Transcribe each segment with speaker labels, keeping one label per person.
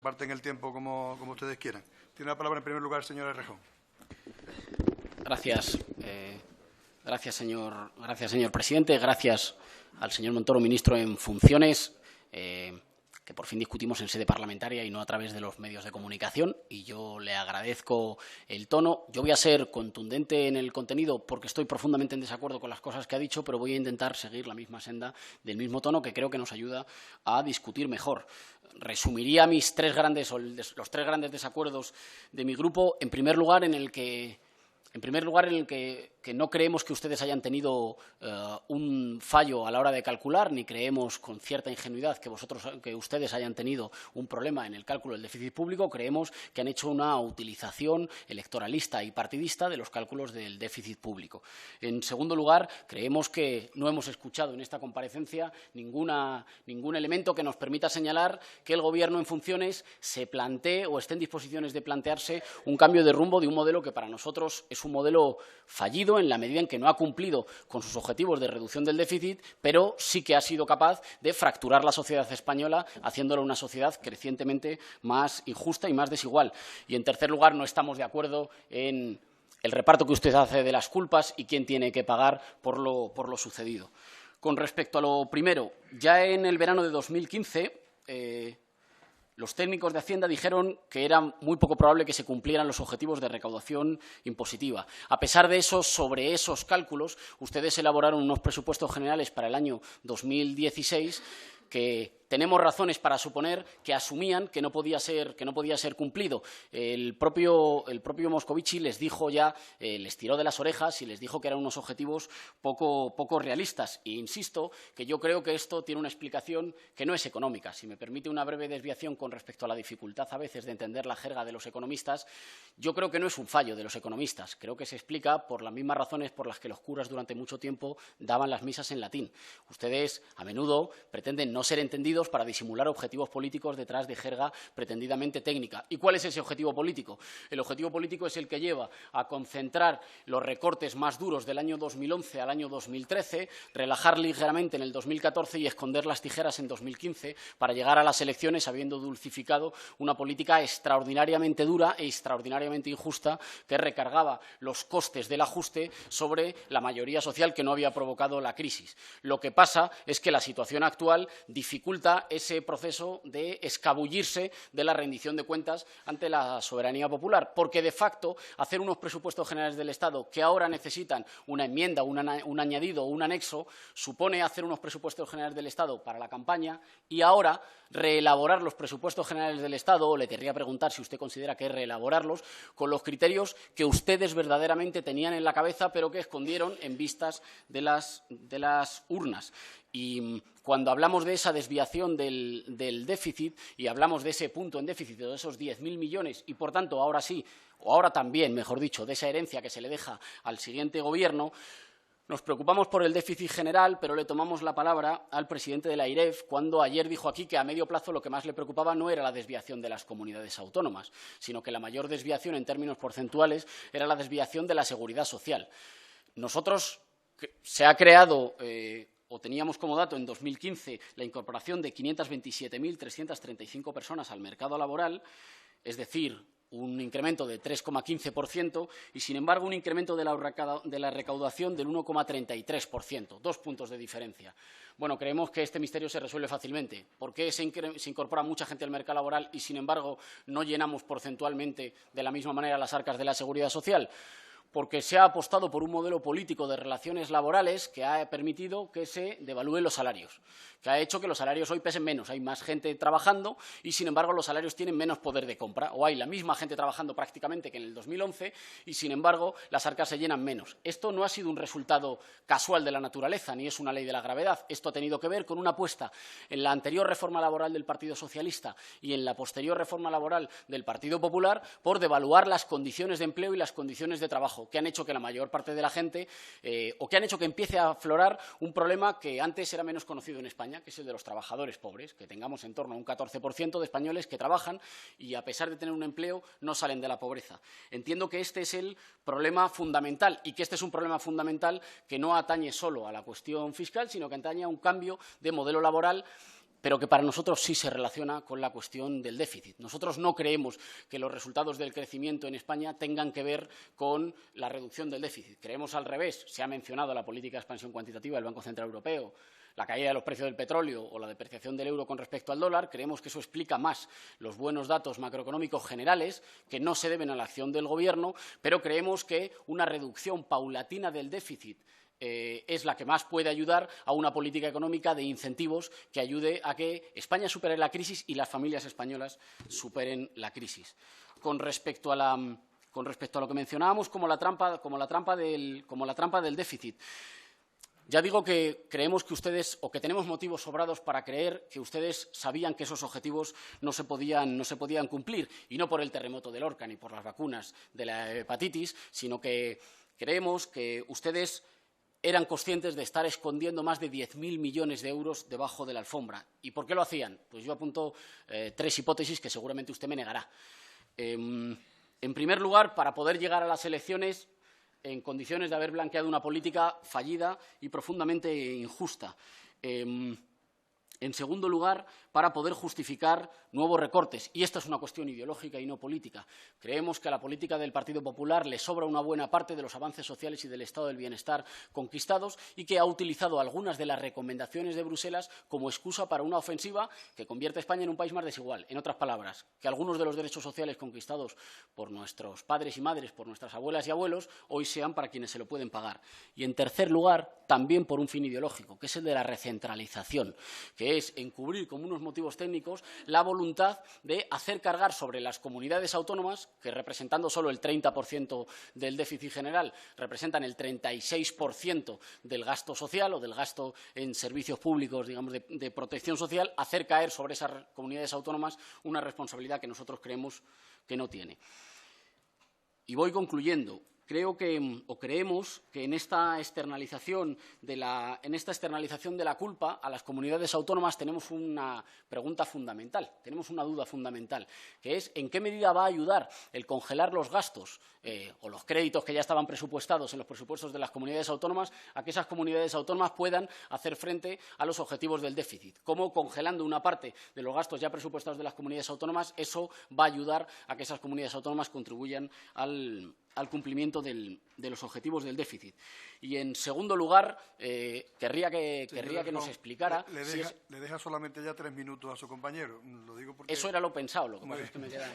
Speaker 1: Parten el tiempo como ustedes quieran. Tiene la palabra en primer lugar el señor Errejón.
Speaker 2: Gracias, señor presidente. Gracias al señor Montoro, ministro en funciones, que por fin discutimos en sede parlamentaria y no a través de los medios de comunicación. Y yo le agradezco el tono. Yo voy a ser contundente en el contenido porque estoy profundamente en desacuerdo con las cosas que ha dicho, pero voy a intentar seguir la misma senda del mismo tono que creo que nos ayuda a discutir mejor. Resumiría los tres grandes desacuerdos de mi grupo. En primer lugar, en el que no creemos que ustedes hayan tenido un fallo a la hora de calcular, ni creemos con cierta ingenuidad que ustedes hayan tenido un problema en el cálculo del déficit público. Creemos que han hecho una utilización electoralista y partidista de los cálculos del déficit público. En segundo lugar, creemos que no hemos escuchado en esta comparecencia ningún elemento que nos permita señalar que el Gobierno en funciones se plantee o esté en disposiciones de plantearse un cambio de rumbo de un modelo que para nosotros es un modelo fallido en la medida en que no ha cumplido con sus objetivos de reducción del déficit, pero sí que ha sido capaz de fracturar la sociedad española, haciéndola una sociedad crecientemente más injusta y más desigual. Y, en tercer lugar, no estamos de acuerdo en el reparto que usted hace de las culpas y quién tiene que pagar por lo sucedido. Con respecto a lo primero, ya en el verano de 2015, los técnicos de Hacienda dijeron que era muy poco probable que se cumplieran los objetivos de recaudación impositiva. A pesar de eso, sobre esos cálculos, ustedes elaboraron unos presupuestos generales para el año 2016 que tenemos razones para suponer que asumían que no podía ser cumplido. El propio Moscovici les dijo ya, les tiró de las orejas y les dijo que eran unos objetivos poco realistas. E insisto que yo creo que esto tiene una explicación que no es económica. Si me permite una breve desviación con respecto a la dificultad a veces de entender la jerga de los economistas, yo creo que no es un fallo de los economistas. Creo que se explica por las mismas razones por las que los curas durante mucho tiempo daban las misas en latín. Ustedes a menudo pretenden no ser entendidos para disimular objetivos políticos detrás de jerga pretendidamente técnica. ¿Y cuál es ese objetivo político? El objetivo político es el que lleva a concentrar los recortes más duros del año 2011 al año 2013, relajar ligeramente en el 2014 y esconder las tijeras en 2015 para llegar a las elecciones habiendo dulcificado una política extraordinariamente dura e extraordinariamente injusta que recargaba los costes del ajuste sobre la mayoría social que no había provocado la crisis. Lo que pasa es que la situación actual dificulta ese proceso de escabullirse de la rendición de cuentas ante la soberanía popular, porque de facto hacer unos presupuestos generales del Estado que ahora necesitan una enmienda, un añadido o un anexo, supone hacer unos presupuestos generales del Estado para la campaña y ahora reelaborar los presupuestos generales del Estado, o le querría preguntar si usted considera que es reelaborarlos, con los criterios que ustedes verdaderamente tenían en la cabeza pero que escondieron en vistas de las urnas. Y cuando hablamos de esa desviación del déficit y hablamos de ese punto en déficit de esos 10.000 millones y, por tanto, ahora sí, o ahora también, mejor dicho, de esa herencia que se le deja al siguiente Gobierno, nos preocupamos por el déficit general, pero le tomamos la palabra al presidente de la AIREF cuando ayer dijo aquí que a medio plazo lo que más le preocupaba no era la desviación de las comunidades autónomas, sino que la mayor desviación en términos porcentuales era la desviación de la seguridad social. Nosotros se ha creado o teníamos como dato en 2015 la incorporación de 527.335 personas al mercado laboral, es decir, un incremento de 3,15% y, sin embargo, un incremento de la recaudación del 1,33%, 2 puntos de diferencia. Bueno, creemos que este misterio se resuelve fácilmente. ¿Por qué se incorpora mucha gente al mercado laboral y, sin embargo, no llenamos porcentualmente de la misma manera las arcas de la seguridad social? Porque se ha apostado por un modelo político de relaciones laborales que ha permitido que se devalúen los salarios, que ha hecho que los salarios hoy pesen menos. Hay más gente trabajando y, sin embargo, los salarios tienen menos poder de compra. O hay la misma gente trabajando prácticamente que en el 2011 y, sin embargo, las arcas se llenan menos. Esto no ha sido un resultado casual de la naturaleza ni es una ley de la gravedad. Esto ha tenido que ver con una apuesta en la anterior reforma laboral del Partido Socialista y en la posterior reforma laboral del Partido Popular por devaluar las condiciones de empleo y las condiciones de trabajo, que han hecho que la mayor parte de la gente o que han hecho que empiece a aflorar un problema que antes era menos conocido en España, que es el de los trabajadores pobres, que tengamos en torno a un 14% de españoles que trabajan y, a pesar de tener un empleo, no salen de la pobreza. Entiendo que este es el problema fundamental y que este es un problema fundamental que no atañe solo a la cuestión fiscal, sino que atañe a un cambio de modelo laboral pero que para nosotros sí se relaciona con la cuestión del déficit. Nosotros no creemos que los resultados del crecimiento en España tengan que ver con la reducción del déficit. Creemos al revés. Se ha mencionado la política de expansión cuantitativa del Banco Central Europeo, la caída de los precios del petróleo o la depreciación del euro con respecto al dólar. Creemos que eso explica más los buenos datos macroeconómicos generales, que no se deben a la acción del Gobierno, pero creemos que una reducción paulatina del déficit es la que más puede ayudar a una política económica de incentivos que ayude a que España supere la crisis y las familias españolas superen la crisis. Con respecto a lo que mencionábamos como la trampa del déficit, ya digo que creemos que ustedes, o que tenemos motivos sobrados para creer que ustedes sabían que esos objetivos no se podían cumplir, y no por el terremoto de Lorca ni por las vacunas de la hepatitis, sino que creemos que ustedes eran conscientes de estar escondiendo más de 10.000 millones de euros debajo de la alfombra. ¿Y por qué lo hacían? Pues yo apunto 3 hipótesis que seguramente usted me negará. En primer lugar, para poder llegar a las elecciones en condiciones de haber blanqueado una política fallida y profundamente injusta. En segundo lugar, para poder justificar nuevos recortes. Y esta es una cuestión ideológica y no política. Creemos que a la política del Partido Popular le sobra una buena parte de los avances sociales y del estado del bienestar conquistados, y que ha utilizado algunas de las recomendaciones de Bruselas como excusa para una ofensiva que convierte a España en un país más desigual. En otras palabras, que algunos de los derechos sociales conquistados por nuestros padres y madres, por nuestras abuelas y abuelos, hoy sean para quienes se lo pueden pagar. Y, en tercer lugar, también por un fin ideológico, que es el de la recentralización, que es encubrir como unos motivos técnicos la voluntad de hacer cargar sobre las comunidades autónomas, que representando solo el 30% del déficit general, representan el 36% del gasto social o del gasto en servicios públicos, digamos, de protección social, hacer caer sobre esas comunidades autónomas una responsabilidad que nosotros creemos que no tiene. Y voy concluyendo. Creemos que en esta externalización de la culpa a las comunidades autónomas tenemos una pregunta fundamental, tenemos una duda fundamental, que es en qué medida va a ayudar el congelar los gastos o los créditos que ya estaban presupuestados en los presupuestos de las comunidades autónomas a que esas comunidades autónomas puedan hacer frente a los objetivos del déficit. Cómo, congelando una parte de los gastos ya presupuestados de las comunidades autónomas, eso va a ayudar a que esas comunidades autónomas contribuyan al cumplimiento de los objetivos del déficit. Y, en segundo lugar, querría que nos explicara...
Speaker 1: Le deja solamente ya 3 minutos a su compañero. Lo digo porque...
Speaker 2: Eso era lo pensado, lo que pasa es que me quedan...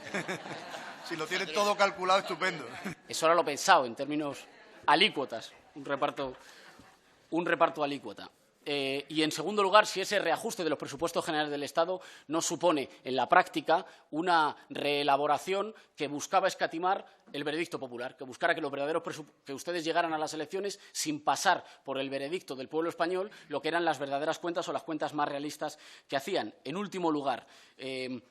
Speaker 1: Si lo tiene todo calculado, estupendo.
Speaker 2: Eso era lo pensado, en términos alícuotas, un reparto alícuota. Y, en segundo lugar, si ese reajuste de los presupuestos generales del Estado no supone, en la práctica, una reelaboración que buscaba escatimar el veredicto popular, que buscara que ustedes llegaran a las elecciones sin pasar por el veredicto del pueblo español lo que eran las verdaderas cuentas o las cuentas más realistas que hacían. En último lugar,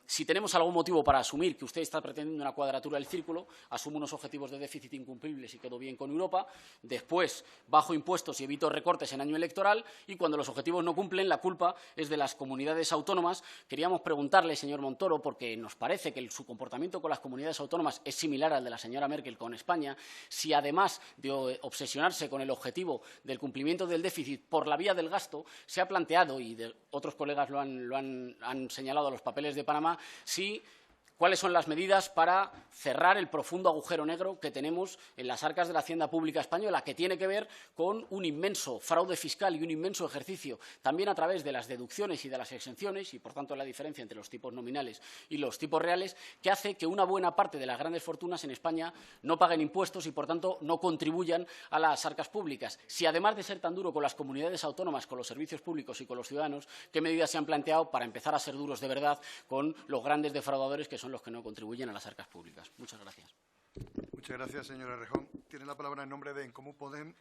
Speaker 2: si tenemos algún motivo para asumir que usted está pretendiendo una cuadratura del círculo, asume unos objetivos de déficit incumplibles y quedó bien con Europa, después bajo impuestos y evito recortes en año electoral, y cuando los objetivos no cumplen, la culpa es de las comunidades autónomas. Queríamos preguntarle, señor Montoro, porque nos parece que su comportamiento con las comunidades autónomas es similar al de la señora Merkel con España, si además de obsesionarse con el objetivo del cumplimiento del déficit por la vía del gasto, se ha planteado, y otros colegas lo han señalado a los papeles de Panamá, cuáles son las medidas para cerrar el profundo agujero negro que tenemos en las arcas de la hacienda pública española, que tiene que ver con un inmenso fraude fiscal y un inmenso ejercicio, también a través de las deducciones y de las exenciones, y por tanto la diferencia entre los tipos nominales y los tipos reales, que hace que una buena parte de las grandes fortunas en España no paguen impuestos y, por tanto, no contribuyan a las arcas públicas. Si, además de ser tan duro con las comunidades autónomas, con los servicios públicos y con los ciudadanos, ¿qué medidas se han planteado para empezar a ser duros de verdad con los grandes defraudadores que son los que no contribuyen a las arcas públicas? Muchas gracias.
Speaker 1: Muchas gracias, señora Rejón. Tiene la palabra en nombre de En Comú Podem,